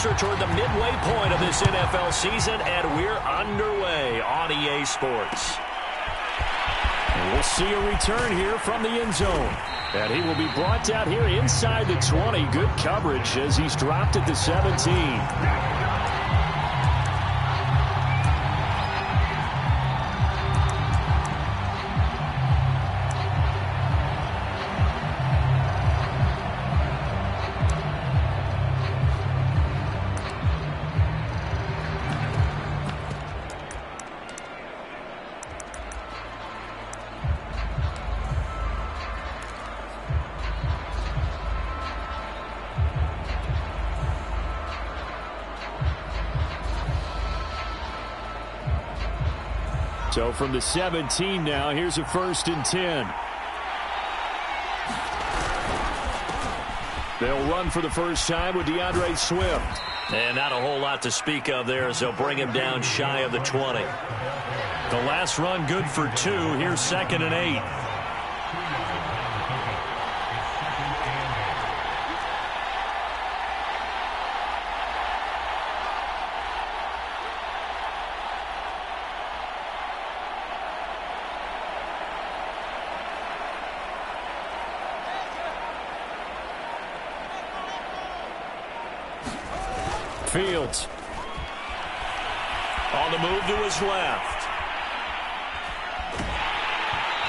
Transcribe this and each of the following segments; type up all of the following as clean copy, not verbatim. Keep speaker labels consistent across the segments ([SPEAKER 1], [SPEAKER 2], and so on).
[SPEAKER 1] closer toward the midway point of this NFL season, and we're underway on EA Sports.
[SPEAKER 2] And we'll see a return here from the end zone. And he will be brought down here inside the 20. Good coverage as he's dropped at the 17. So from the 17 now, here's a 1st and 10. They'll run for the first time with DeAndre Swift.
[SPEAKER 1] And not a whole lot to speak of there as they'll bring him down shy of the 20.
[SPEAKER 2] The last run good for 2. Here's 2nd and 8. Fields
[SPEAKER 1] on the move to his left.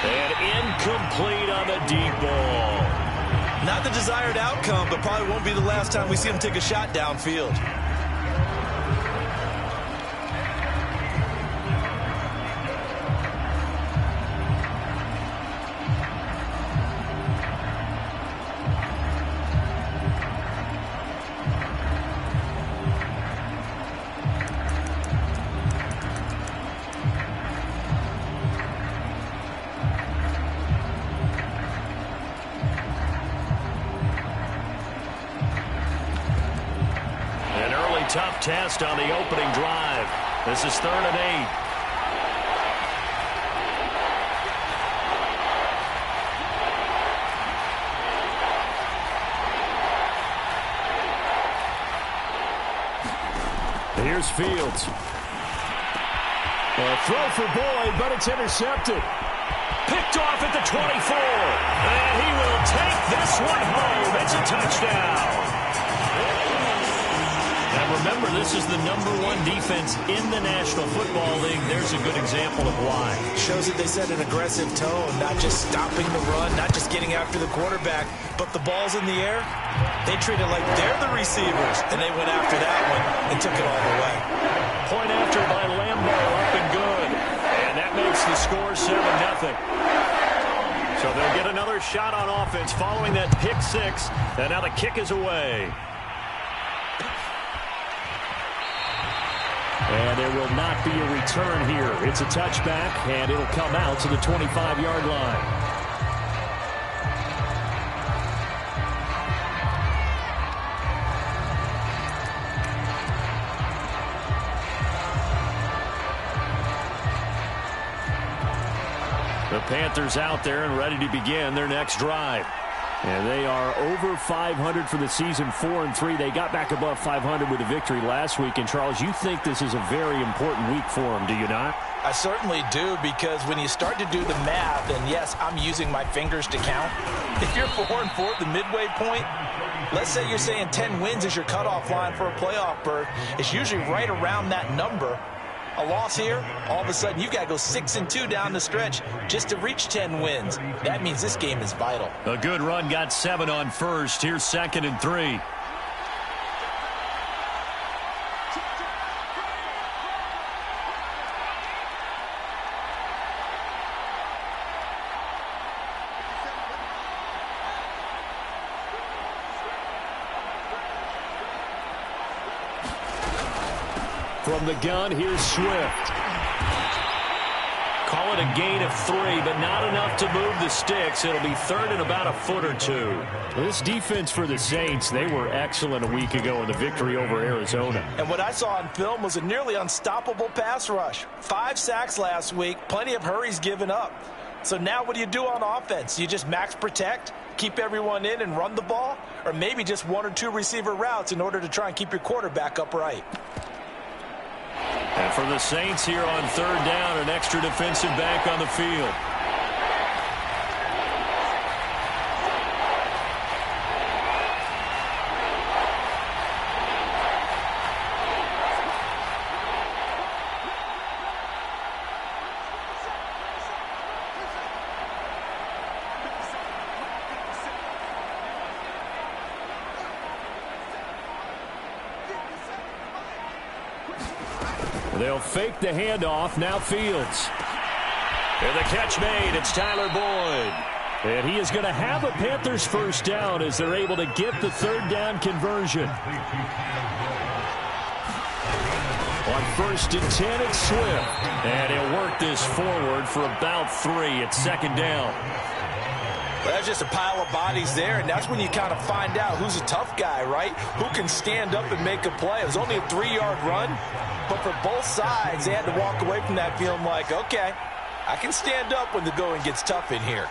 [SPEAKER 1] And incomplete on the deep ball.
[SPEAKER 3] Not the desired outcome, but probably won't be the last time we see him take a shot downfield.
[SPEAKER 1] Tough test on the opening drive. This is 3rd and 8.
[SPEAKER 2] Here's Fields. A throw for Boyd, but it's intercepted.
[SPEAKER 1] Picked off at the 24. And he will take this one home. It's a touchdown. And remember, this is the #1 defense in the National Football League. There's a good example of why.
[SPEAKER 3] Shows that they set an aggressive tone, not just stopping the run, not just getting after the quarterback, but the ball's in the air. They treat it like they're the receivers, and they went after that one and took it all the way.
[SPEAKER 1] Point after by Lambo, up and good. And that makes the score 7-0. So they'll get another shot on offense following that pick 6, and now the kick is away.
[SPEAKER 2] And there will not be a return here. It's a touchback, and it'll come out to the 25-yard line. The Panthers out there and ready to begin their next drive. And they are over 500 for the season, 4-3. They got back above 500 with a victory last week. And, Charles, you think this is a very important week for them, do you not?
[SPEAKER 3] I certainly do, because when you start to do the math, and yes, I'm using my fingers to count. If you're 4-4 at the midway point, let's say you're saying 10 wins is your cutoff line for a playoff berth. It's usually right around that number. A loss here, all of a sudden you've got to go 6-2 down the stretch just to reach 10 wins. That means this game is vital.
[SPEAKER 2] A good run, got 7 on first. Here's 2nd and 3. From the gun, here's Swift.
[SPEAKER 1] Call it a gain of 3, but not enough to move the sticks. It'll be 3rd and about a foot or 2.
[SPEAKER 2] This defense for the Saints, they were excellent a week ago in the victory over Arizona.
[SPEAKER 3] And what I saw on film was a nearly unstoppable pass rush. 5 sacks last week, plenty of hurries given up. So now what do you do on offense? You just max protect, keep everyone in and run the ball? Or maybe just 1 or 2 receiver routes in order to try and keep your quarterback upright?
[SPEAKER 2] And for the Saints here on 3rd down, an extra defensive back on the field. They'll fake the handoff. Now Fields. And the catch made. It's Tyler Boyd. And he is going to have a Panthers first down as they're able to get the 3rd down conversion. On 1st and 10, it's Swift. And he'll work this forward for about 3. It's 2nd down.
[SPEAKER 3] Well, that's just a pile of bodies there, and that's when you kind of find out who's a tough guy, right? Who can stand up and make a play. It was only a 3-yard run, but for both sides, they had to walk away from that feeling like, okay, I can stand up when the going gets tough in here.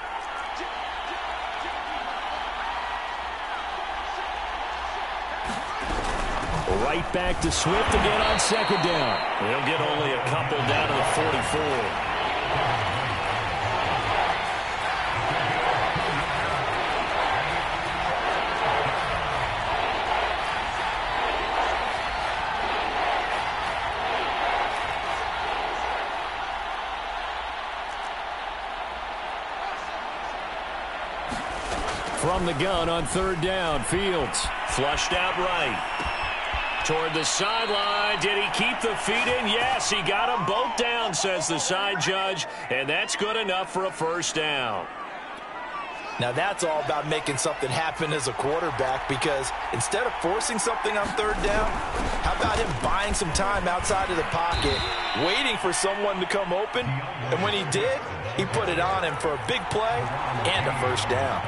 [SPEAKER 2] Right back to Swift again on 2nd down. They'll get only a couple down to the 44. From the gun on 3rd down, Fields flushed out right. Toward the sideline. Did he keep the feet in? Yes, he got them both down, says the side judge, and that's good enough for a first down.
[SPEAKER 3] Now that's all about making something happen as a quarterback, because instead of forcing something on 3rd down, how about him buying some time outside of the pocket, waiting for someone to come open, and when he did, he put it on him for a big play and a first down.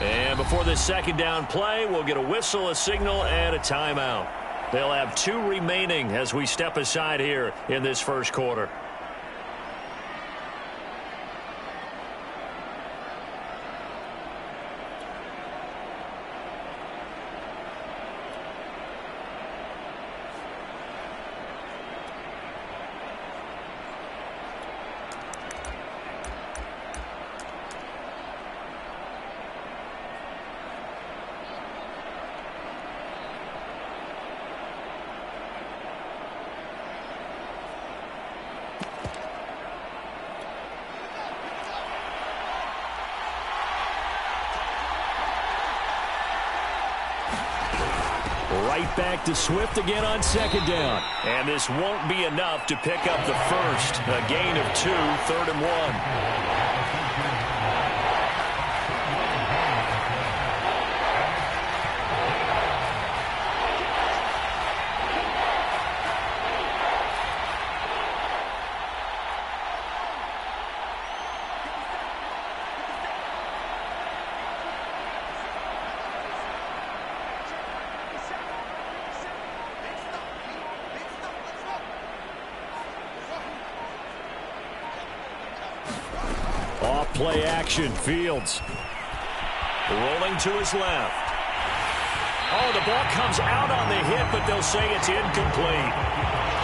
[SPEAKER 2] And before this 2nd down play, we'll get a whistle, a signal, and a timeout. They'll have 2 remaining as we step aside here in this first quarter. Right back to Swift again on 2nd down. And this won't be enough to pick up the first. A gain of 2, 3rd and 1. Play action. Fields rolling to his left. Oh, the ball comes out on the hit, but they'll say it's incomplete.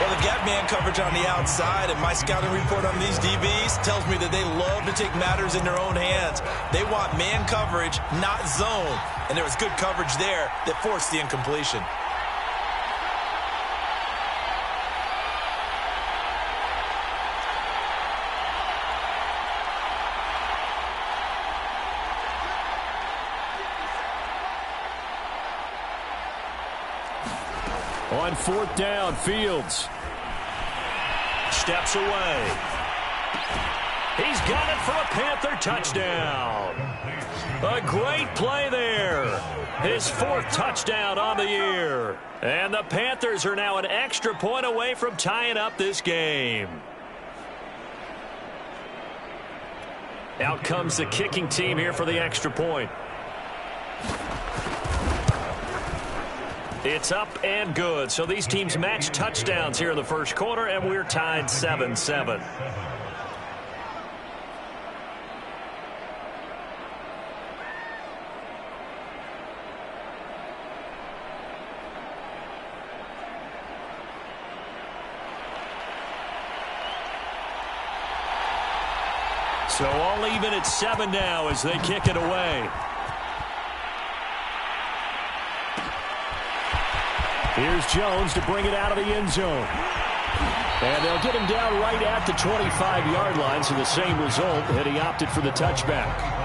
[SPEAKER 3] Well, they've got man coverage on the outside, and my scouting report on these DBs tells me that they love to take matters in their own hands. They want man coverage, not zone, and there was good coverage there that forced the incompletion.
[SPEAKER 2] On 4th down, Fields steps away. He's got it for a Panther touchdown. A great play there. His 4th touchdown on the year. And the Panthers are now an extra point away from tying up this game. Out comes the kicking team here for the extra point.
[SPEAKER 1] It's up and good. So these teams match touchdowns here in the first quarter, and we're tied 7-7. So all even at 7 now as they kick it away.
[SPEAKER 2] Here's Jones to bring it out of the end zone. And they'll get him down right at the 25-yard line, so the same result had he opted for the touchback.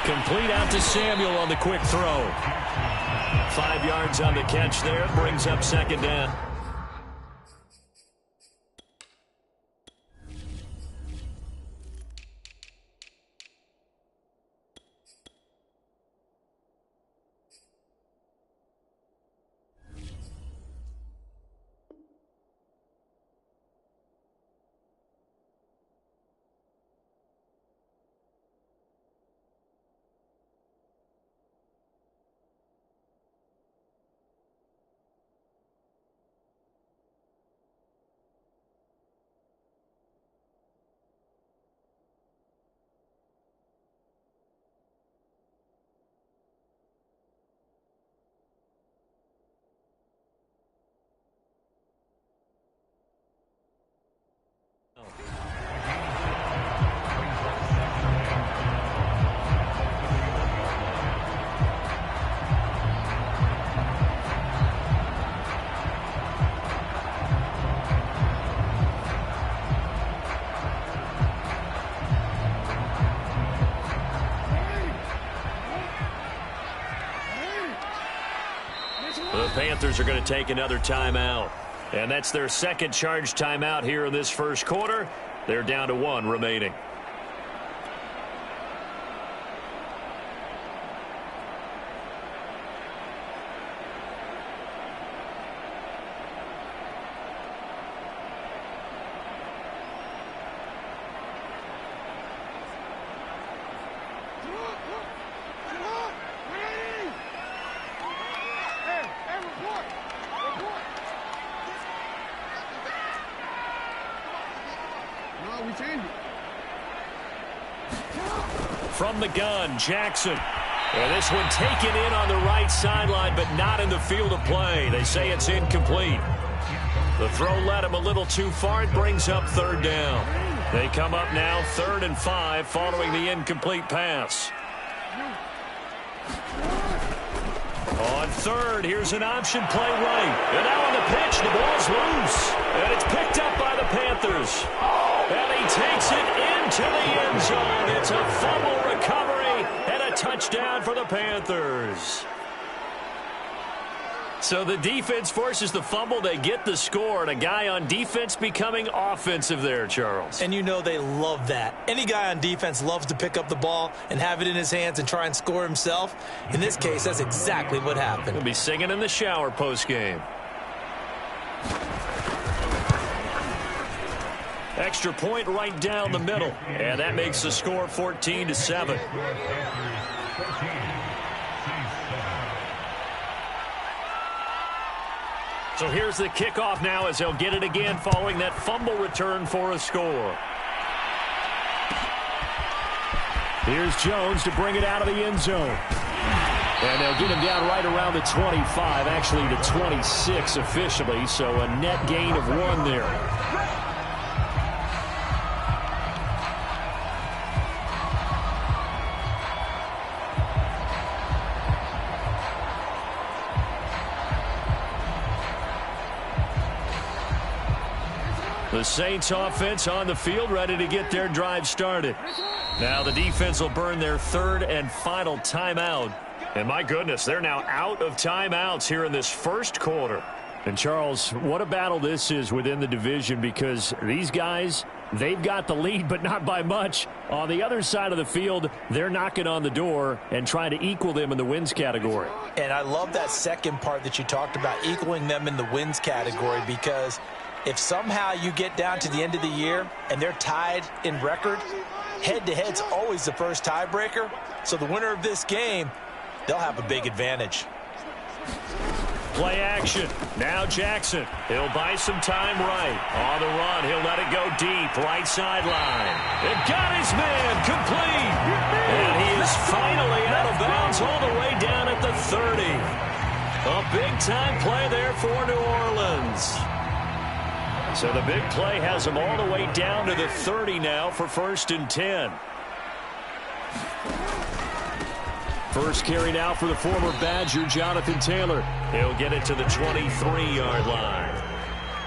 [SPEAKER 2] Complete out to Samuel on the quick throw. 5 yards on the catch there. Brings up second down. The Panthers are going to take another timeout. And that's their second charge timeout here in this first quarter. They're down to 1 remaining. From the gun, Jackson. And this one taken in on the right sideline, but not in the field of play. They say it's incomplete. The throw led him a little too far. It brings up third down. They come up now 3rd and 5 following the incomplete pass. On third, here's an option play right. And now on the pitch, the ball's loose. And it's picked up by the Panthers. And he takes it into the end zone. It's a fumble recovery and a touchdown for the Panthers. So the defense forces the fumble. They get the score, and a guy on defense becoming offensive there, Charles.
[SPEAKER 3] And you know they love that. Any guy on defense loves to pick up the ball and have it in his hands and try and score himself. In this case, that's exactly what happened.
[SPEAKER 2] He'll be singing in the shower post-game. Extra point right down the middle. And that makes the score 14-7. So here's the kickoff now as they'll get it again following that fumble return for a score. Here's Jones to bring it out of the end zone. And they'll get him down right around the 25, actually the 26 officially, so a net gain of 1 there. The Saints offense on the field, ready to get their drive started. Now the defense will burn their 3rd and final timeout. And my goodness, they're now out of timeouts here in this first quarter. And, Charles, what a battle this is within the division, because these guys, they've got the lead, but not by much. On the other side of the field, they're knocking on the door and trying to equal them in the wins category.
[SPEAKER 3] And I love that second part that you talked about, equaling them in the wins category, because if somehow you get down to the end of the year and they're tied in record, head-to-head's always the first tiebreaker. So the winner of this game, they'll have a big advantage.
[SPEAKER 1] Play action. Now Jackson. He'll buy some time right. On the run, he'll let it go deep. Right sideline. It got his man. Complete. And he is finally out of bounds all the way down at the 30. A big-time play there for New Orleans. So the big play has him all the way down to the 30 now for 1st and 10. First carry now for the former Badger, Jonathan Taylor. He'll get it to the 23-yard line.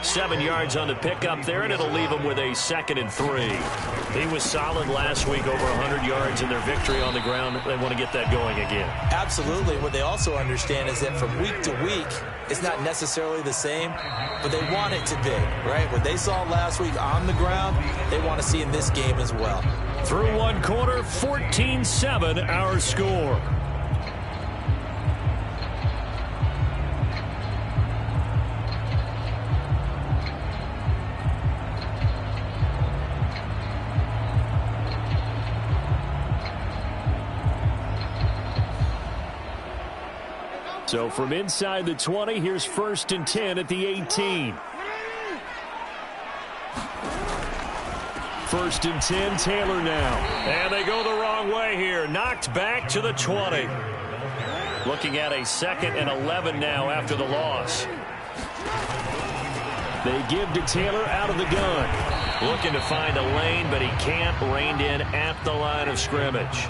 [SPEAKER 1] 7 yards on the pickup there, and it'll leave him with a 2nd and 3. He was solid last week, over 100 yards in their victory on the ground. They want to get that going again.
[SPEAKER 3] Absolutely. What they also understand is that from week to week, it's not necessarily the same, but they want it to be, right? What they saw last week on the ground, they want to see in this game as well.
[SPEAKER 1] Through one quarter, 14-7 our score. So from inside the 20, here's 1st and 10 at the 18. 1st and 10, Taylor now. And they go the wrong way here. Knocked back to the 20. Looking at a 2nd and 11 now after the loss.
[SPEAKER 2] They give to Taylor out of the gun.
[SPEAKER 1] Looking to find a lane, but he can't. Reined in at the line of scrimmage.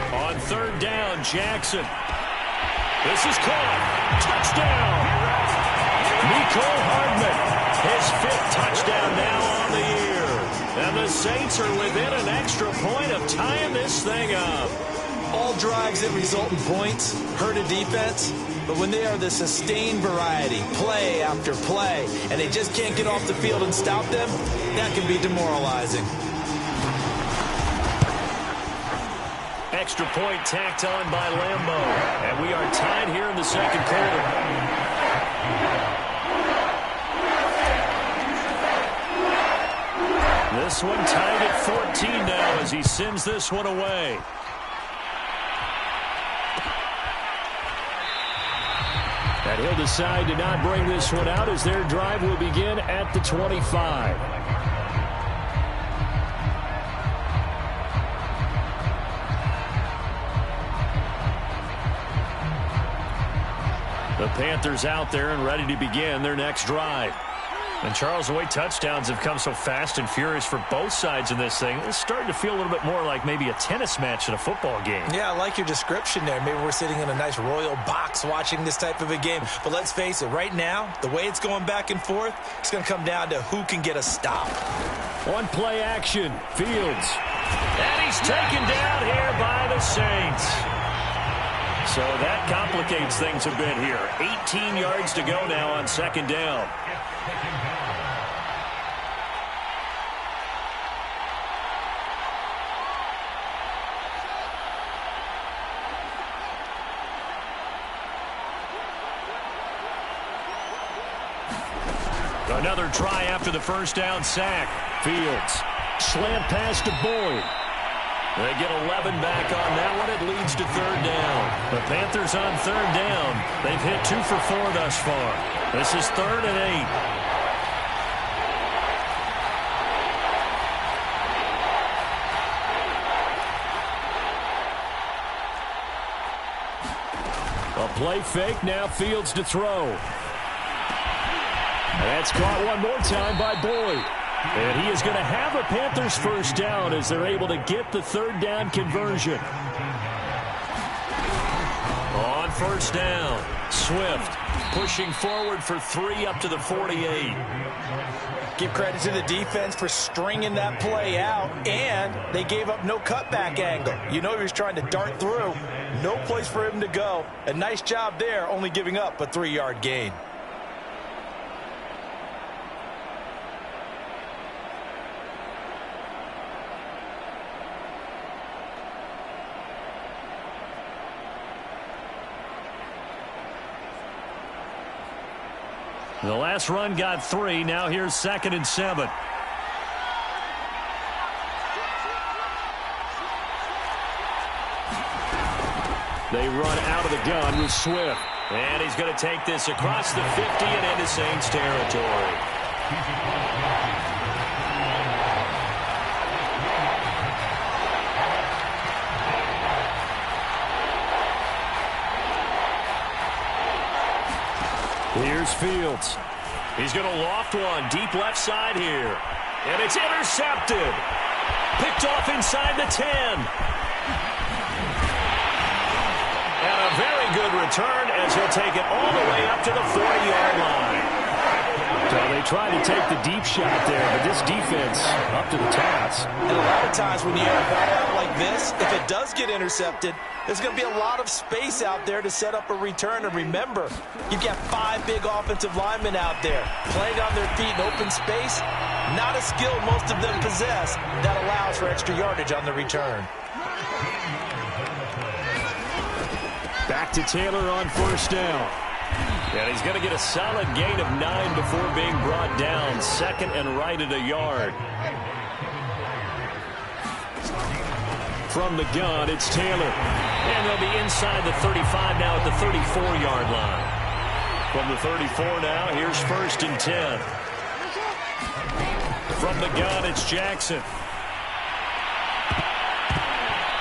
[SPEAKER 1] On 3rd down, Jackson. This is caught. Touchdown. Mecole Hardman. His 5th touchdown now on the year. And the Saints are within an extra point of tying this thing up.
[SPEAKER 3] All drives that result in points hurt a defense, but when they are the sustained variety, play after play, and they just can't get off the field and stop them, that can be demoralizing.
[SPEAKER 1] Extra point tacked on by Lambeau. And we are tied here in the 2nd quarter. This one tied at 14 now as he sends this one away.
[SPEAKER 2] And he'll decide to not bring this one out as their drive will begin at the 25.
[SPEAKER 1] The Panthers out there and ready to begin their next drive. And, Charles, the way touchdowns have come so fast and furious for both sides in this thing, it's starting to feel a little bit more like maybe a tennis match in a football game.
[SPEAKER 3] Yeah, I like your description there. Maybe we're sitting in a nice royal box watching this type of a game. But let's face it, right now, the way it's going back and forth, it's going to come down to who can get a stop.
[SPEAKER 2] On play action, Fields.
[SPEAKER 1] And he's taken down here by the Saints. So that complicates things a bit here. 18 yards to go now on 2nd down. Another try after the 1st down sack. Fields.
[SPEAKER 2] Slant pass to Boyd.
[SPEAKER 1] They get 11 back on that one. It leads to 3rd down. The Panthers on 3rd down. They've hit 2 for 4 thus far. This is 3rd and 8.
[SPEAKER 2] A play fake, now Fields to throw. That's caught one more time by Boyd. And he is going to have a Panthers 1st down as they're able to get the 3rd down conversion.
[SPEAKER 1] On 1st down, Swift pushing forward for 3 up to the 48.
[SPEAKER 3] Give credit to the defense for stringing that play out, and they gave up no cutback angle. You know he was trying to dart through. No place for him to go. A nice job there, only giving up a 3-yard gain.
[SPEAKER 2] The last run got 3. Now here's 2nd and 7. They run out of the gun with Swift.
[SPEAKER 1] And he's going to take this across the 50 and into Saints territory.
[SPEAKER 2] Here's Fields.
[SPEAKER 1] He's going to loft one deep left side here. And it's intercepted. Picked off inside the 10. And a very good return as he'll take it all the way up to the 40-yard line.
[SPEAKER 2] So they tried to take the deep shot there, but this defense up to the task.
[SPEAKER 3] And a lot of times when you have a ball out like this, if it does get intercepted, there's going to be a lot of space out there to set up a return. And remember, you've got 5 big offensive linemen out there playing on their feet in open space. Not a skill most of them possess that allows for extra yardage on the return.
[SPEAKER 2] Back to Taylor on 1st down.
[SPEAKER 1] And he's going to get a solid gain of 9 before being brought down. 2nd and right at a yard.
[SPEAKER 2] From the gun, it's Taylor.
[SPEAKER 1] And they'll be inside the 35 now at the 34-yard line. From the 34 now, here's 1st and 10. From the gun, it's Jackson.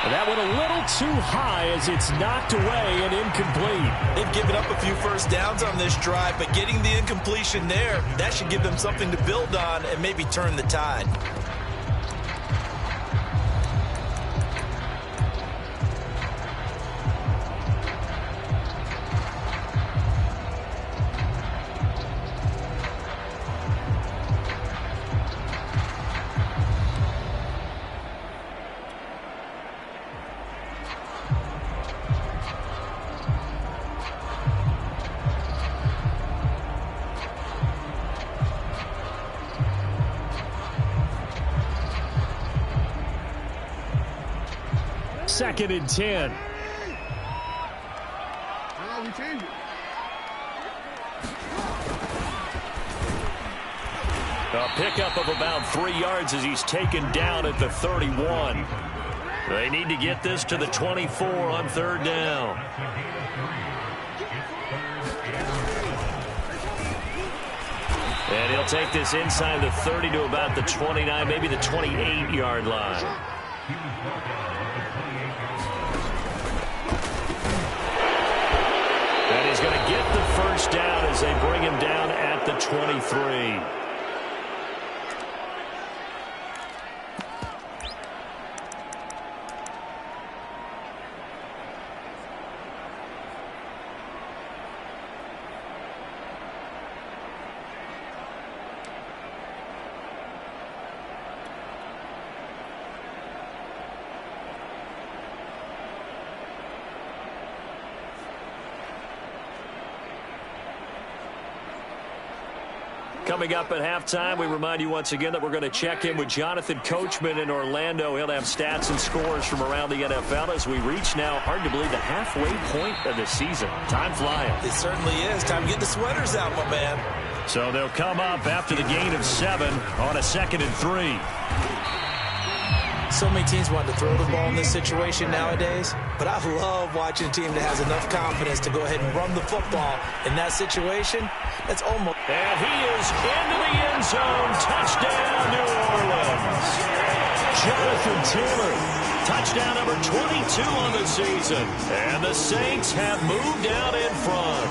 [SPEAKER 2] And that went a little too high as it's knocked away and incomplete.
[SPEAKER 3] They've given up a few first downs on this drive, but getting the incompletion there, that should give them something to build on and maybe turn the tide.
[SPEAKER 2] Second and 10.
[SPEAKER 1] A pickup of about 3 yards as he's taken down at the 31. They need to get this to the 24 on 3rd down. And he'll take this inside the 30 to about the 29, maybe the 28-yard line. And he's going to get the 1st down as they bring him down at the 23. Coming up at halftime, we remind you once again that we're going to check in with Jonathan Coachman in Orlando. He'll have stats and scores from around the NFL as we reach now, hard to believe, the halfway point of the season. Time flying.
[SPEAKER 3] It certainly is. Time to get the sweaters out, my man.
[SPEAKER 1] So they'll come up after the gain of 7 on a 2nd and 3.
[SPEAKER 3] So many teams want to throw the ball in this situation nowadays, but I love watching a team that has enough confidence to go ahead and run the football in that situation. That's almost...
[SPEAKER 1] And he is into the end zone. Touchdown, New Orleans. Jonathan Taylor, touchdown number 22 on the season. And the Saints have moved out in front.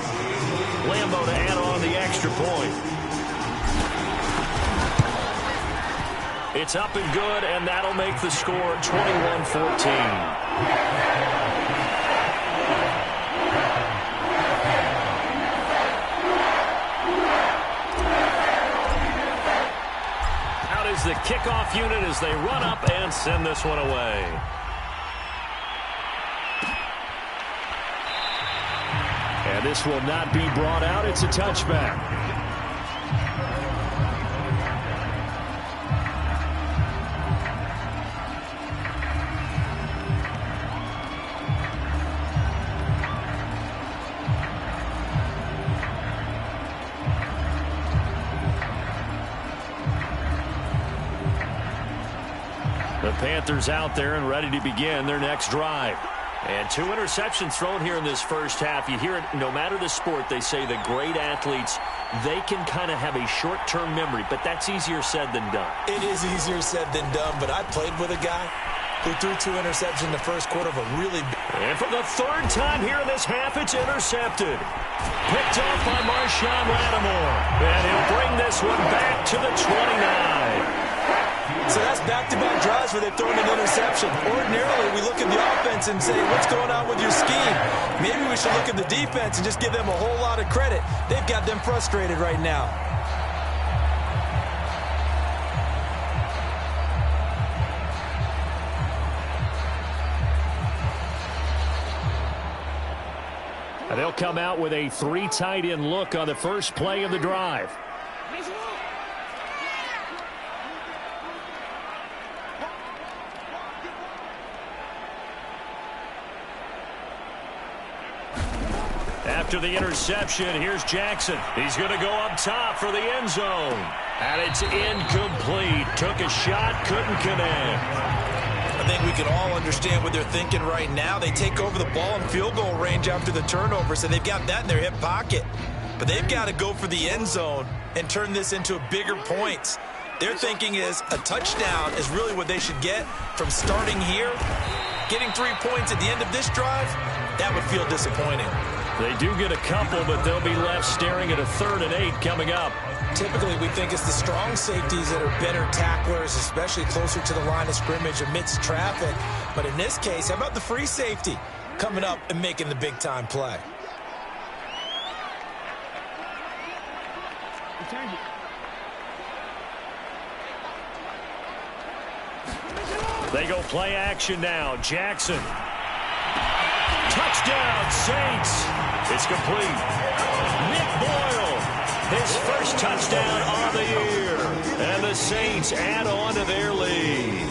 [SPEAKER 1] Lambeau to add on the extra point. It's up and good, and that'll make the score 21-14. is the kickoff unit as they run up and send this one away.
[SPEAKER 2] And this will not be brought out. It's a touchback. The Panthers out there and ready to begin their next drive.
[SPEAKER 1] And 2 interceptions thrown here in this first half. You hear it, no matter the sport, they say the great athletes, they can kind of have a short-term memory, but that's easier said than done.
[SPEAKER 3] It is easier said than done, but I played with a guy who threw 2 interceptions in the first quarter of a really big...
[SPEAKER 1] And for the 3rd time here in this half, it's intercepted. Picked off by Marshawn Lattimore. And he'll bring this one back to the 29.
[SPEAKER 3] So that's back-to-back drives where they've thrown an interception. Ordinarily, we look at the offense and say, what's going on with your scheme? Maybe we should look at the defense and just give them a whole lot of credit. They've got them frustrated right now.
[SPEAKER 2] And they'll come out with a 3 tight end look on the first play of the drive.
[SPEAKER 1] After the interception, here's Jackson. He's going to go up top for the end zone. And it's incomplete. Took a shot, couldn't connect.
[SPEAKER 3] I think we can all understand what they're thinking right now. They take over the ball in field goal range after the turnover, so they've got that in their hip pocket. But they've got to go for the end zone and turn this into bigger points. Their thinking is a touchdown is really what they should get from starting here. Getting 3 points at the end of this drive, that would feel disappointing.
[SPEAKER 1] They do get a couple, but they'll be left staring at a 3rd and 8 coming up.
[SPEAKER 3] Typically, we think it's the strong safeties that are better tacklers, especially closer to the line of scrimmage amidst traffic. But in this case, how about the free safety coming up and making the big-time play?
[SPEAKER 1] They go play action now. Jackson. Touchdown, Saints. It's complete. Nick Boyle, his first touchdown on the year. And the Saints add on to their lead.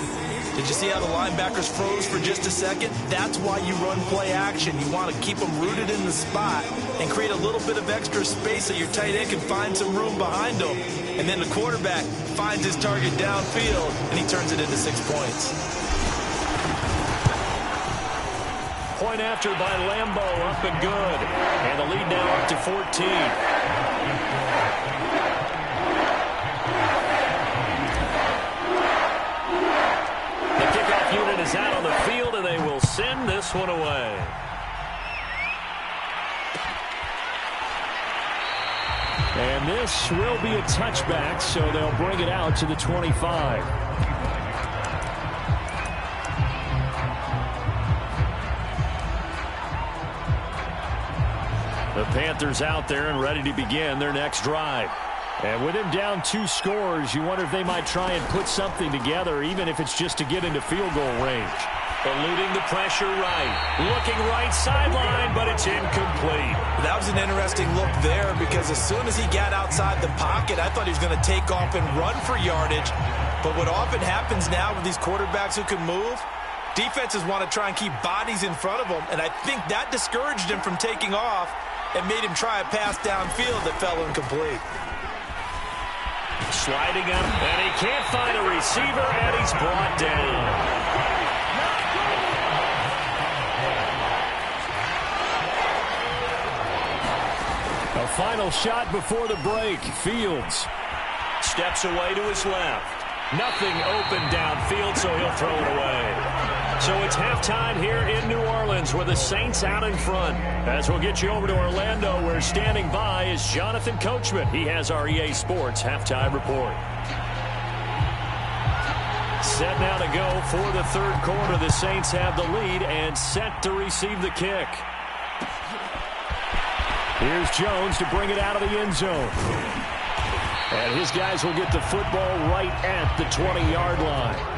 [SPEAKER 3] Did you see how the linebackers froze for just a second? That's why you run play action. You want to keep them rooted in the spot and create a little bit of extra space so your tight end can find some room behind them. And then the quarterback finds his target downfield, and he turns it into 6 points.
[SPEAKER 1] Point after by Lambo, up and good. And the lead now up to 14. The kickoff unit is out on the field, and they will send this one away.
[SPEAKER 2] And this will be a touchback, so they'll bring it out to the 25. The Panthers out there and ready to begin their next drive. And with him down 2 scores, you wonder if they might try and put something together, even if it's just to get into field goal range.
[SPEAKER 1] Eluding the pressure right. Looking right sideline, but it's incomplete.
[SPEAKER 3] That was an interesting look there because as soon as he got outside the pocket, I thought he was going to take off and run for yardage. But what often happens now with these quarterbacks who can move, defenses want to try and keep bodies in front of them, and I think that discouraged him from taking off and made him try a pass downfield that fell incomplete.
[SPEAKER 1] Sliding up, and he can't find a receiver, and he's brought down.
[SPEAKER 2] A final shot before the break. Fields
[SPEAKER 1] steps away to his left. Nothing open downfield, so he'll throw it away. So it's halftime here in New Orleans with the Saints out in front. As we'll get you over to Orlando, where standing by is Jonathan Coachman. He has our EA Sports halftime report. Set now to go for the 3rd quarter. The Saints have the lead and set to receive the kick.
[SPEAKER 2] Here's Jones to bring it out of the end zone. And his guys will get the football right at the 20-yard line.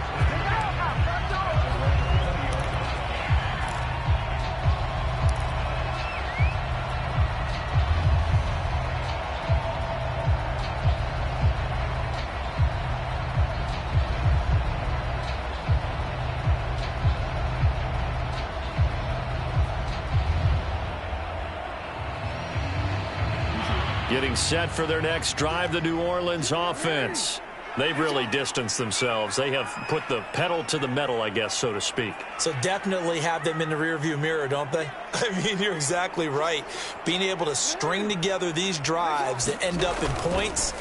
[SPEAKER 2] Getting set for their next drive, the New Orleans offense. They've really distanced themselves. They have put the pedal to the metal, I guess, so to speak.
[SPEAKER 3] So definitely have them in the rearview mirror, don't they? I mean, you're exactly right. Being able to string together these drives that end up in points,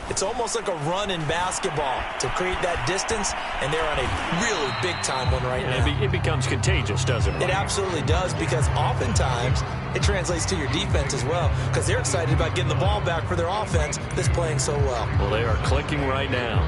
[SPEAKER 3] it's almost like a run in basketball to create that distance, and they're on a really big-time one right now.
[SPEAKER 2] It becomes contagious, doesn't it?
[SPEAKER 3] It absolutely does, because oftentimes it translates to your defense as well, because they're excited about getting the ball back for their offense that's playing so well.
[SPEAKER 2] Well, they are clicking right now.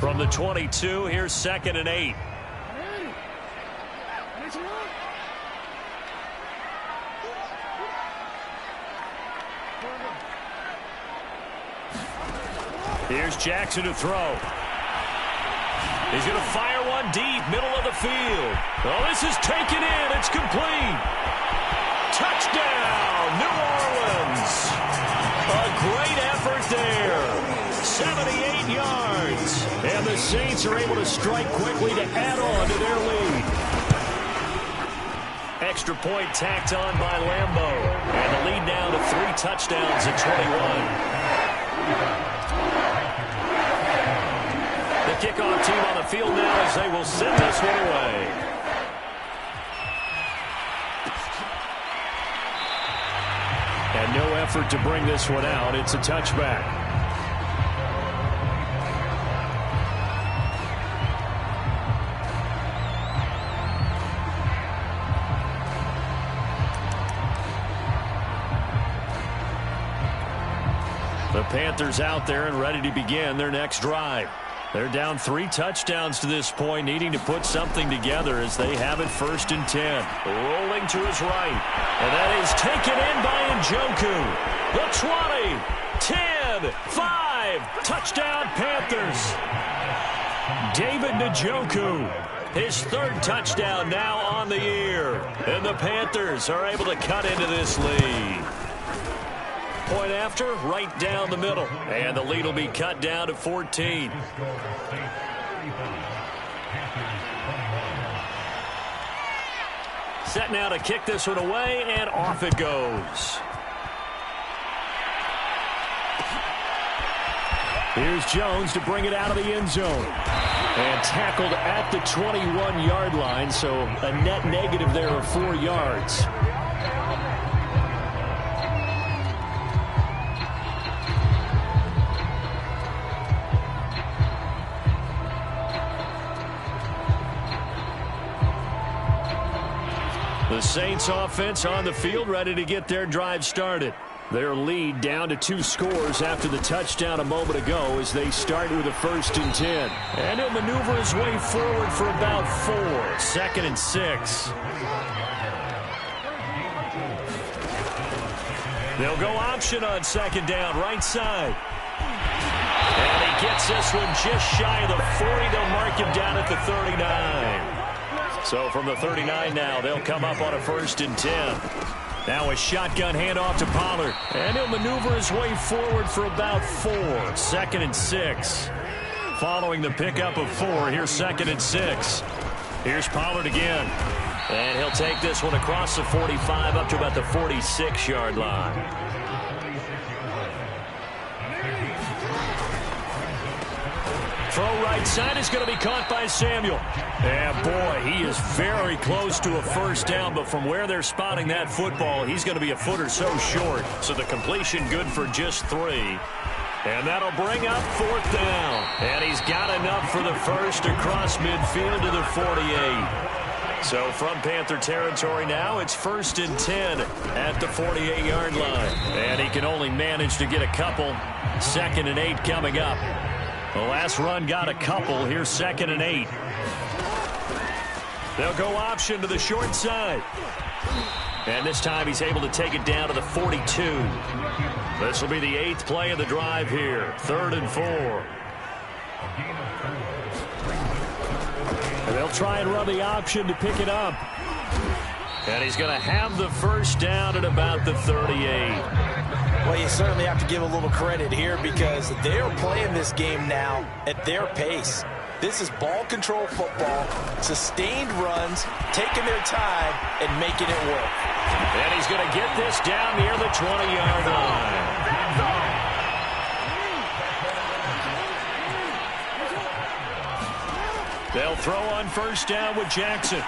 [SPEAKER 2] From the 22, here's 2nd and 8. Here's Jackson to throw. He's going to fire one deep, middle of the field. Oh, this is taken in. It's complete. Touchdown, New Orleans. A great effort there. 78 yards. And the Saints are able to strike quickly to add on to their lead. Extra point tacked on by Lambeau. And the lead now to 3 touchdowns at 21. The kickoff team on the field now as they will send this one away. And no effort to bring this one out. It's a touchback. The Panthers out there and ready to begin their next drive. They're down 3 touchdowns to this point, needing to put something together as they have it 1st and 10. Rolling to his right. And that is taken in by Njoku. The 20, 10, 5. Touchdown, Panthers. David Njoku. His 3rd touchdown now on the year. And the Panthers are able to cut into this lead. Point after, right down the middle. And the lead will be cut down to 14. Set now to kick this one away, and off it goes. Here's Jones to bring it out of the end zone. And tackled at the 21-yard line, so a net negative there of 4 yards. The Saints offense on the field, ready to get their drive started. Their lead down to 2 scores after the touchdown a moment ago as they start with a 1st and 10. And he'll maneuver his way forward for about 4. 2nd and 6. They'll go option on 2nd down, right side. And he gets this one just shy of the 40. They'll mark him down at the 39. So from the 39 now, they'll come up on a 1st and 10. Now a shotgun handoff to Pollard. And he'll maneuver his way forward for about 4. 2nd and 6. Following the pickup of 4, here's 2nd and 6. Here's Pollard again. And he'll take this one across the 45 up to about the 46-yard line. Throw right side is going to be caught by Samuel. And boy, he is very close to a 1st down, but from where they're spotting that football, he's going to be a foot or so short. So the completion good for just 3. And that'll bring up 4th down. And he's got enough for the 1st across midfield to the 48. So from Panther territory now, it's 1st and 10 at the 48-yard line. And he can only manage to get a couple. 2nd and 8 coming up.
[SPEAKER 1] The last run got a couple. Here's 2nd and 8. They'll go option to the short side. And this time he's able to take it down to the 42. This will be the 8th play of the drive here. 3rd and 4.
[SPEAKER 2] And they'll try and run the option to pick it up.
[SPEAKER 1] And he's going to have the first down at about the 38.
[SPEAKER 3] Well, you certainly have to give a little credit here because they're playing this game now at their pace. This is ball control football, sustained runs, taking their time, and making it work.
[SPEAKER 1] And he's going to get this down near the 20-yard line. They'll throw on first down with Jackson.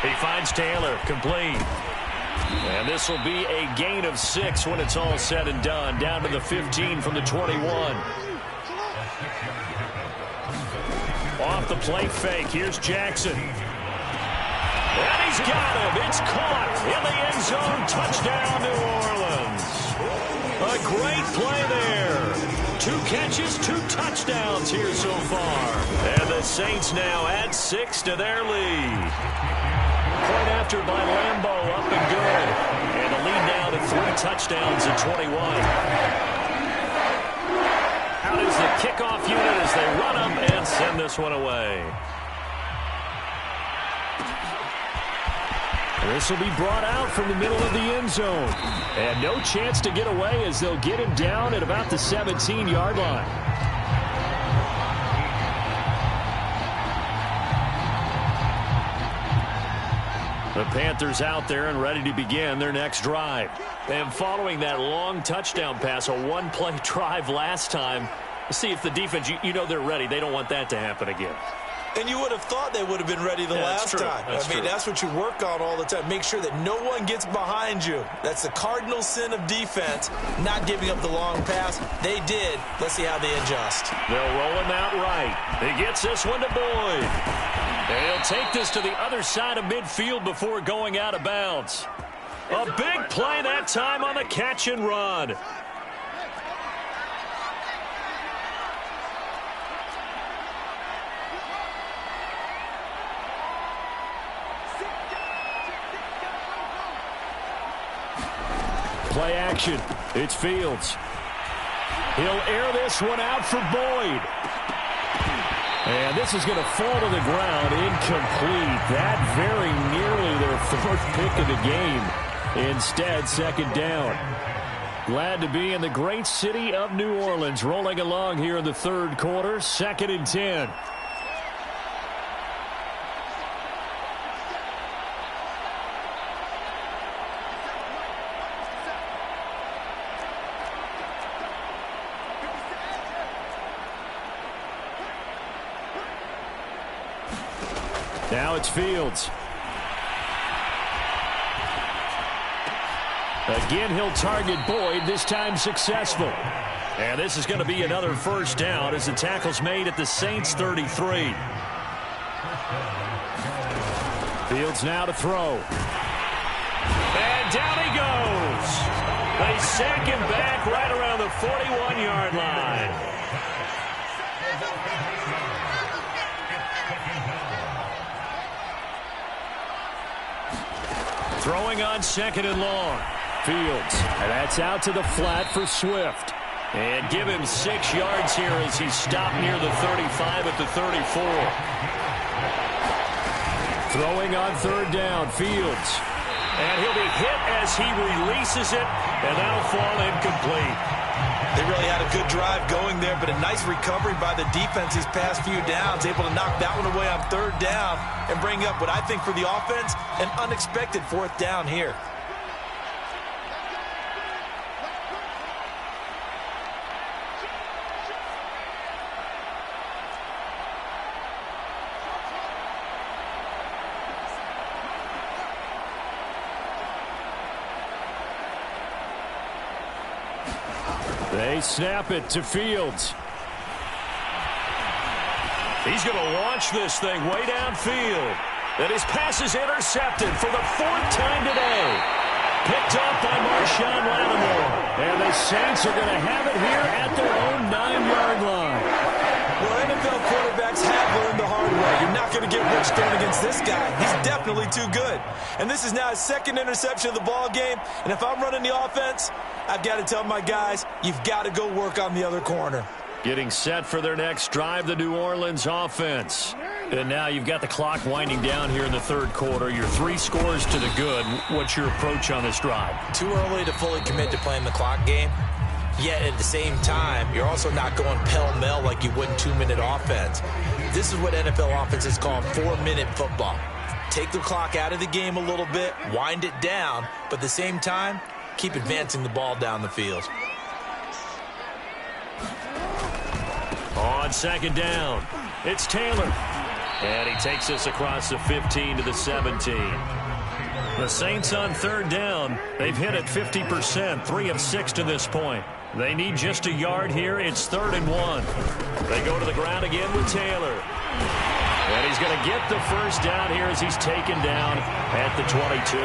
[SPEAKER 1] He finds Taylor, complete. And this will be a gain of 6 when it's all said and done, down to the 15 from the 21. Off the play fake, here's Jackson. And he's got him. It's caught in the end zone. Touchdown, New Orleans. A great play there. 2 catches, 2 touchdowns here so far. And the Saints now add 6 to their lead. Point after by Lambeau, up and good. And the lead now to 3 touchdowns at 21. Out is the kickoff unit as they run up and send this one away.
[SPEAKER 2] This will be brought out from the middle of the end zone. And no chance to get away as they'll get him down at about the 17-yard line.
[SPEAKER 1] The Panthers out there and ready to begin their next drive. And following that long touchdown pass, a 1-play drive last time, see if the defense, you know they're ready. They don't want that to happen again.
[SPEAKER 3] And you would have thought they would have been ready the last time. I mean, that's what you work on all the time. Make sure that no one gets behind you. That's the cardinal sin of defense, not giving up the long pass. They did. Let's see how they adjust.
[SPEAKER 1] They'll roll him out right. He gets this one to Boyd. And he'll take this to the other side of midfield before going out of bounds. A big play that time on the catch and run.
[SPEAKER 2] Play action. It's Fields. He'll air this one out for Boyd. And this is going to fall to the ground incomplete. That very nearly their 4th pick of the game. Instead, 2nd down. Glad to be in the great city of New Orleans, rolling along here in the 3rd quarter. 2nd and 10. Now it's Fields. Again, he'll target Boyd, this time successful. And this is going to be another first down as the tackle's made at the Saints' 33. Fields now to throw.
[SPEAKER 1] And down he goes. They sack him back right around the 41-yard line. Throwing on 2nd and long.
[SPEAKER 2] Fields. And that's out to the flat for Swift.
[SPEAKER 1] And give him 6 yards here as he's stopped near the 35 at the 34.
[SPEAKER 2] Throwing on 3rd down. Fields.
[SPEAKER 1] And he'll be hit as he releases it, and that'll fall incomplete.
[SPEAKER 3] They really had a good drive going there, but a nice recovery by the defense these past few downs, able to knock that one away on 3rd down and bring up what I think for the offense, an unexpected 4th down here.
[SPEAKER 2] They snap it to Fields.
[SPEAKER 1] He's going to launch this thing way downfield. And his pass is intercepted for the 4th time today. Picked up by Marshawn Lattimore.
[SPEAKER 2] And the Saints are going to have it here at their own 9-yard line.
[SPEAKER 3] Well, NFL quarterbacks have learned the hard way. You're not going to get rich throwing against this guy. He's definitely too good. And this is now his second interception of the ball game. And if I'm running the offense, I've got to tell my guys, you've got to go work on the other corner.
[SPEAKER 2] Getting set for their next drive, the New Orleans offense. And now you've got the clock winding down here in the third quarter. Your 3 scores to the good. What's your approach on this drive?
[SPEAKER 3] Too early to fully commit to playing the clock game. Yet at the same time, you're also not going pell-mell like you would in 2-minute offense. This is what NFL offenses call 4-minute football. Take the clock out of the game a little bit, wind it down, but at the same time, keep advancing the ball down the field.
[SPEAKER 2] On second down, it's Taylor. And he takes us across the 15 to the 17. The Saints on third down. They've hit it 50%, 3 of 6 to this point. They need just a yard here. It's 3rd and 1. They go to the ground again with Taylor. And he's going to get the first down here as he's taken down at the 22.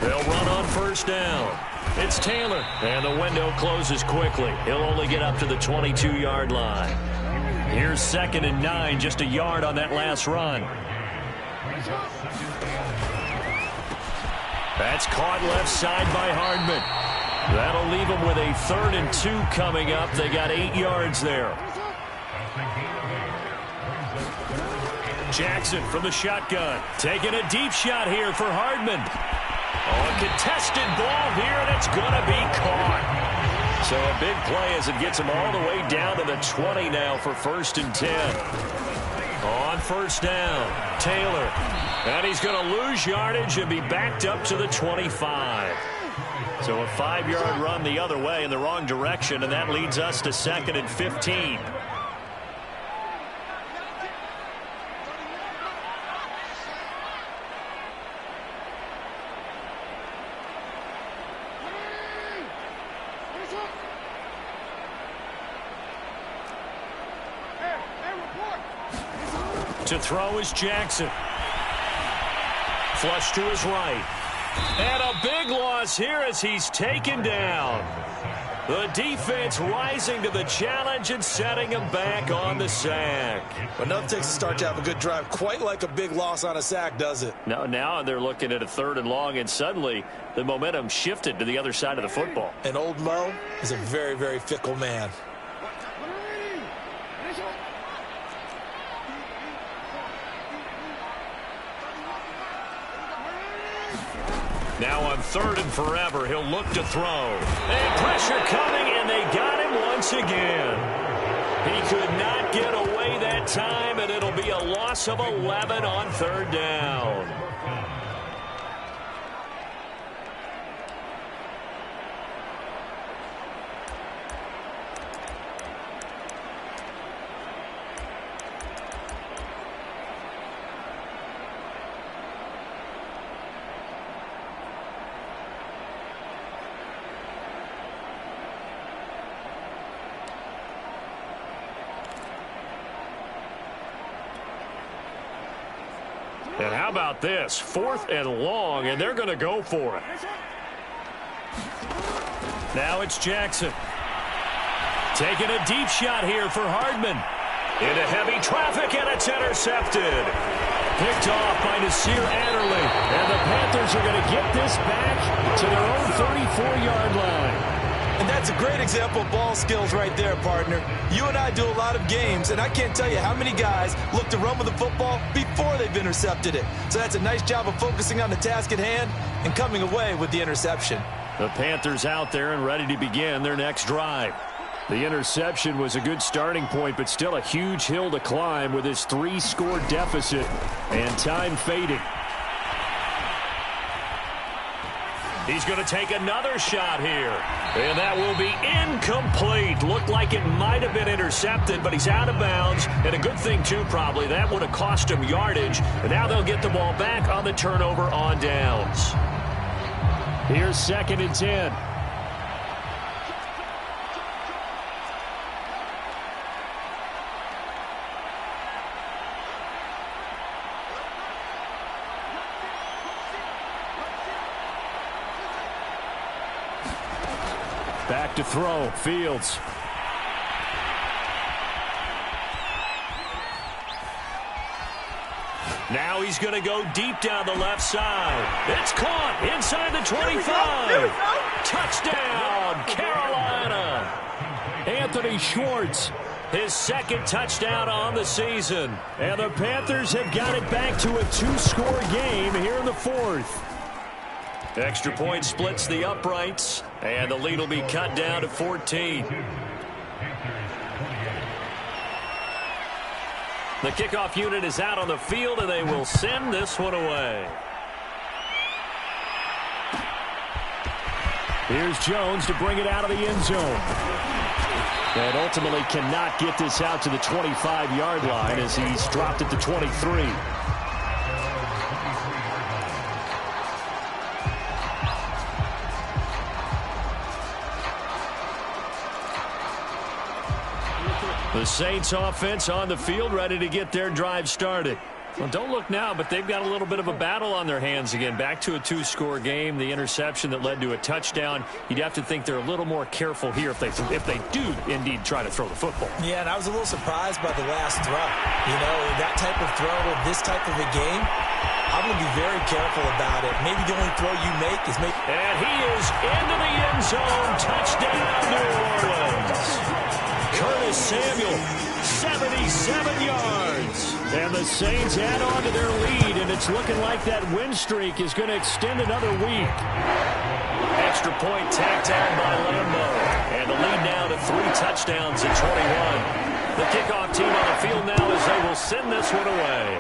[SPEAKER 2] They'll run on first down. It's Taylor, and the window closes quickly. He'll only get up to the 22-yard line. Here's 2nd and 9, just a yard on that last run. That's caught left side by Hardman. That'll leave them with a 3rd and 2 coming up. They got 8 yards there. Jackson from the shotgun, taking a deep shot here for Hardman. Oh, a contested ball here, and it's going to be caught. So a big play as it gets him all the way down to the 20 now for 1st and 10. On first down, Taylor. And he's going to lose yardage and be backed up to the 25. So a 5-yard run the other way in the wrong direction, and that leads us to 2nd and 15. To throw is Jackson. Flush to his right. And a big loss here as he's taken down. The defense rising to the challenge and setting him back on the sack.
[SPEAKER 3] Enough takes a start to have a good drive. Quite like a big loss on a sack, does it?
[SPEAKER 2] Now they're looking at a 3rd and long, and suddenly the momentum shifted to the other side of the football.
[SPEAKER 3] And old Mo is a very, very fickle man.
[SPEAKER 2] Now on 3rd and forever, he'll look to throw. And pressure coming, and they got him once again. He could not get away that time, and it'll be a loss of 11 on 3rd down. And how about this? 4th and long, and they're going to go for it. Now it's Jackson. Taking a deep shot here for Hardman. Into heavy traffic, and it's intercepted. Picked off by Nasir Adderley. And the Panthers are going to get this back to their own 34-yard line.
[SPEAKER 3] And that's a great example of ball skills right there, partner. You and I do a lot of games, and I can't tell you how many guys look to run with the football before they've intercepted it. So that's a nice job of focusing on the task at hand and coming away with the interception.
[SPEAKER 2] The Panthers out there and ready to begin their next drive. The interception was a good starting point, but still a huge hill to climb with his 3-score deficit and time fading. He's going to take another shot here. And that will be incomplete. Looked like it might have been intercepted, but he's out of bounds. And a good thing, too, probably. That would have cost him yardage. And now they'll get the ball back on the turnover on downs. Here's 2nd and 10. Back to throw. Fields. Now he's going to go deep down the left side. It's caught inside the 25. Touchdown, Carolina. Anthony Schwartz, his second touchdown on the season. And the Panthers have got it back to a two-score game here in the fourth. Extra point splits the uprights, and the lead will be cut down to 14. The kickoff unit is out on the field, and they will send this one away. Here's Jones to bring it out of the end zone. And ultimately cannot get this out to the 25-yard line as he's dropped at the 23. The Saints offense on the field, ready to get their drive started. Well, don't look now, but they've got a little bit of a battle on their hands again. Back to a two-score game. The interception that led to a touchdown. You'd have to think they're a little more careful here if they do indeed try to throw the football.
[SPEAKER 3] Yeah, and I was a little surprised by the last throw. You know, that type of throw in this type of a game, I'm going to be very careful about it. Maybe the only throw you make is make.
[SPEAKER 2] And he is into the end zone. Touchdown, New Orleans. Curtis Samuel, 77 yards. And the Saints add on to their lead, and it's looking like that win streak is going to extend another week. Extra point tacked on by Lambeau. And the lead now to 3 touchdowns at 21. The kickoff team on the field now as they will send this one away.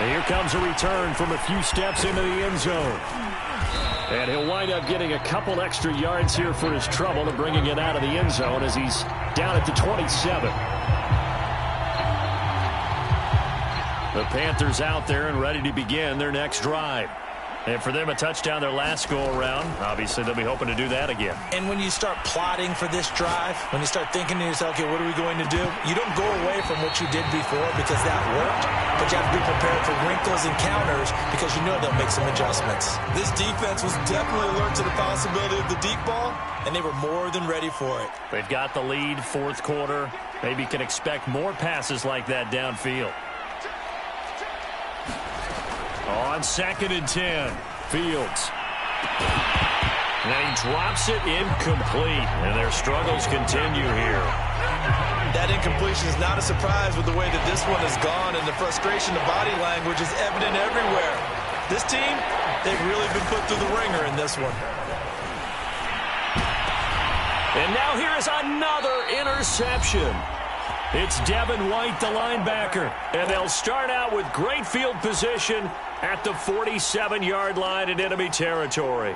[SPEAKER 2] And here comes a return from a few steps into the end zone. And he'll wind up getting a couple extra yards here for his trouble and bringing it out of the end zone as he's down at the 27. The Panthers out there and ready to begin their next drive. And for them, a touchdown their last go-around. Obviously, they'll be hoping to do that again.
[SPEAKER 3] And when you start plotting for this drive, when you start thinking to yourself, okay, what are we going to do? You don't go away from what you did before because that worked, but you have to be prepared for wrinkles and counters because you know they'll make some adjustments. This defense was definitely alert to the possibility of the deep ball, and they were more than ready for it.
[SPEAKER 2] They've got the lead, fourth quarter. Maybe can expect more passes like that downfield. On 2nd and 10, Fields. And he drops it incomplete, and their struggles continue here.
[SPEAKER 3] That incompletion is not a surprise with the way that this one has gone, and the frustration, the body language is evident everywhere. This team, they've really been put through the ringer in this one.
[SPEAKER 2] And now here is another interception. It's Devin White, the linebacker, and they'll start out with great field position at the 47-yard line in enemy territory.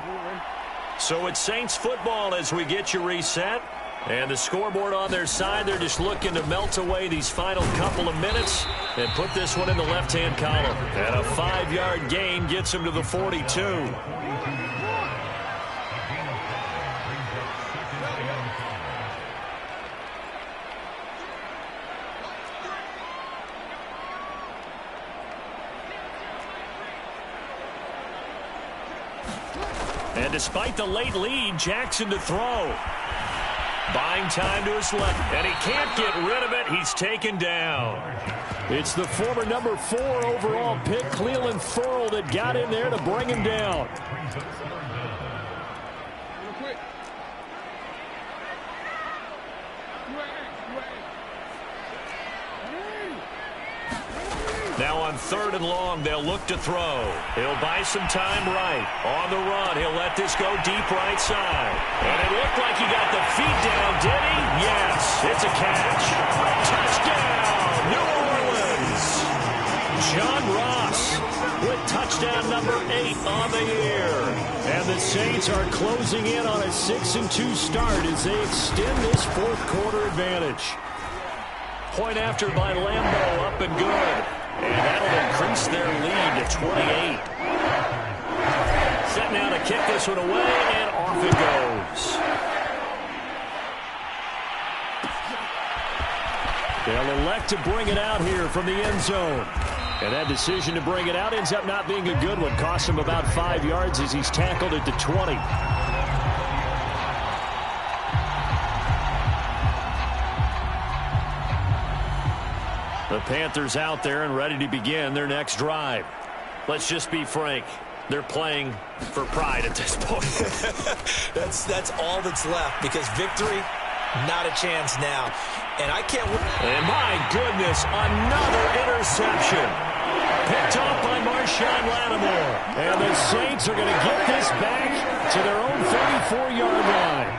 [SPEAKER 2] So it's Saints football as we get you reset. And the scoreboard on their side, they're just looking to melt away these final couple of minutes and put this one in the left-hand column. And a 5-yard gain gets them to the 42. And despite the late lead, Jackson to throw. Buying time to his left, and he can't get rid of it. He's taken down. It's the former number 4 overall pick, Cleveland Ferrell, that got in there to bring him down. Now on 3rd and long, they'll look to throw. He'll buy some time right. On the run, he'll let this go deep right side. And it looked like he got the feet down, did he? Yes, it's a catch. Touchdown, New Orleans. John Ross with touchdown number 8 on the year. And the Saints are closing in on a 6-2 start as they extend this fourth quarter advantage. Point after by Lambeau, up and good. And that'll increase their lead to 28. Set now to kick this one away, and off it goes. They'll elect to bring it out here from the end zone. And that decision to bring it out ends up not being a good one. Cost him about 5 yards as he's tackled at the 20. The Panthers out there and ready to begin their next drive. Let's just be frank. They're playing for pride at this point.
[SPEAKER 3] That's all that's left, because victory, not a chance now. And I can't wait.
[SPEAKER 2] And my goodness, another interception. Picked off by Marshawn Lattimore. And the Saints are going to get this back to their own 34-yard line.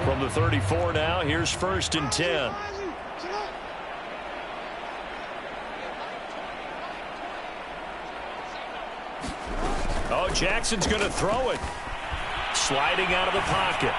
[SPEAKER 2] From the 34 now, here's 1st and 10. Oh, Jackson's going to throw it. Sliding out of the pocket.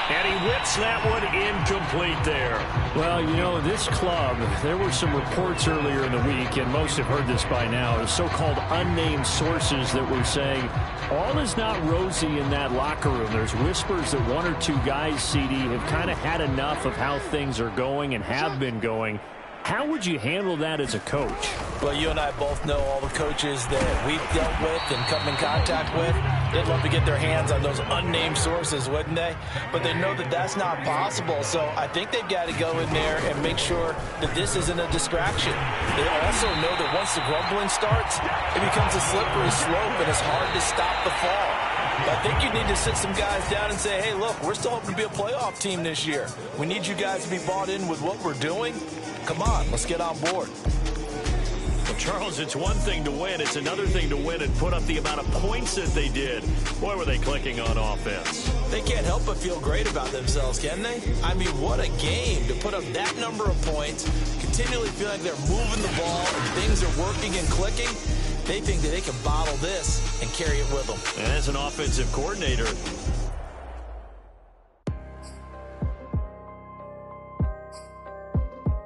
[SPEAKER 2] And he whips that one incomplete there. Well, you know, this club, there were some reports earlier in the week, and most have heard this by now, the so-called unnamed sources that were saying all is not rosy in that locker room. There's whispers that 1 or 2 guys, CD, have kind of had enough of how things are going and have been going. How would you handle that as a coach?
[SPEAKER 3] Well, you and I both know all the coaches that we've dealt with and come in contact with. They'd love to get their hands on those unnamed sources, wouldn't they? But they know that that's not possible. So I think they've got to go in there and make sure that this isn't a distraction. They also know that once the grumbling starts, it becomes a slippery slope and it's hard to stop the fall. I think you need to sit some guys down and say, hey, look, we're still hoping to be a playoff team this year. We need you guys to be bought in with what we're doing. Come on, let's get on board.
[SPEAKER 1] Well, Charles, it's one thing to win. It's another thing to win and put up the amount of points that they did. Boy, were they clicking on offense.
[SPEAKER 3] They can't help but feel great about themselves, can they? I mean, what a game to put up that number of points, continually feel like they're moving the ball and things are working and clicking. They think that they can bottle this and carry it with them.
[SPEAKER 1] And as an offensive coordinator,